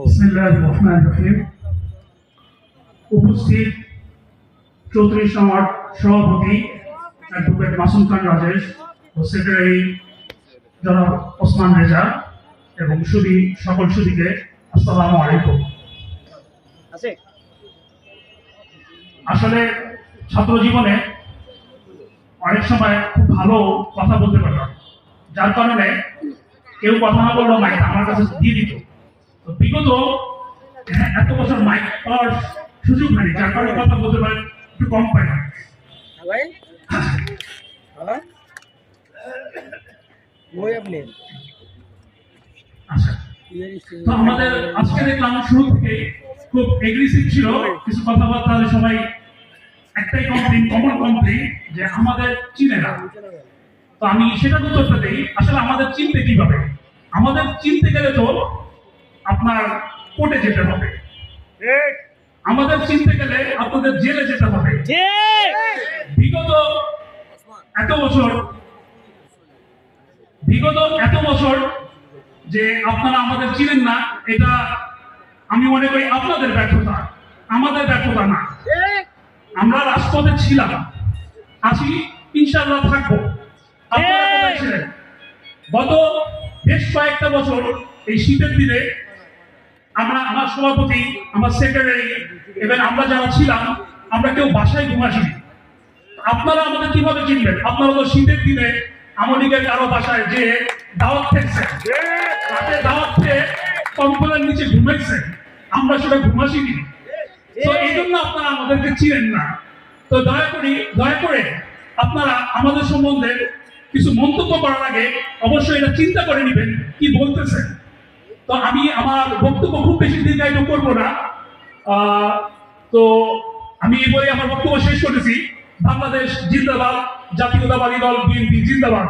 বিসমিল্লাহির রহমানির রহিম। উপস্থিত 34 নং ওয়ার্ড সভাপতি অ্যাডভোকেট মাসুম খান রাজেশ ও সেক্রেটারি জনাব ওসমান রেজা এবং সকল সুধীকে আসসালামু আলাইকুম। আসলে ছাত্র জীবনে অনেক সময় খুব ভালো কথা বলতে পারতাম, যার কারণে কেউ কথা না বললেও মাইক আমার কাছে দিয়ে দিত। তো বিগত এত বছর মাইক পাওয়ার সুযোগ নেই, যার কারণে কথা বলতে পারে একটু কম পাই না। আচ্ছা, তো আমাদের আজকে দেখলাম শুরু থেকে খুব এগ্রেসিভ ছিল কিছু কথাবার্তা, সবাই একটাই কমন কমপ্লেইন যে আমাদের চিনে না। তো আমি সেটা উত্তরটা দেই, আসলে আমাদের চিনতে কিভাবে? আমাদের চিনতে গেলে তো আপনার কোর্টে যেতে হবে, আমাদের চিনতে গেলে আপনাদের জেলে যেতে হবে। বিগত এত বছর যে আপনারা আমাদের চিনেন না, এটা আমি মনে করি আপনাদের ব্যর্থতা, আমাদের ব্যর্থতা না। আমরা রাজপথে ছিলাম, আছি, ইনশাআল্লাহ থাকবো। আপনারা কোথায় ছিলেন? গত বেশ কয়েকটা বছর এই শীতের দিনে আমার সভাপতি, আমার সেক্রেটারি এবং আমরা যারা ছিলাম, আমরা কেউ বাসায় ঘুমাসিনি। আপনারা আমাদের কিভাবে চিনবেন? আপনারা তো শীতের দিনে আমলিগের কারো বাসায় যে দাওয়াত খেয়েছেন, রাতে দাওয়াত খেয়ে কম্বলের নিচে ঘুমাইছেন, আমরা সেটা ঘুমাসিনি। তো এই জন্য আপনারা আমাদেরকে চিনেন না। তো দয়া করে আপনারা আমাদের সম্বন্ধে কিছু মন্তব্য করার আগে অবশ্যই এটা চিন্তা করে নেবেন কি বলতেছেন। তো আমি আমার বক্তব্য খুব বেশি দীর্ঘায়িত করবো না। তো আমি এই বলে আমার বক্তব্য শেষ করেছি। বাংলাদেশ জিন্দাবাদ, জাতীয়তাবাদী দল বিএনপি জিন্দাবাদ।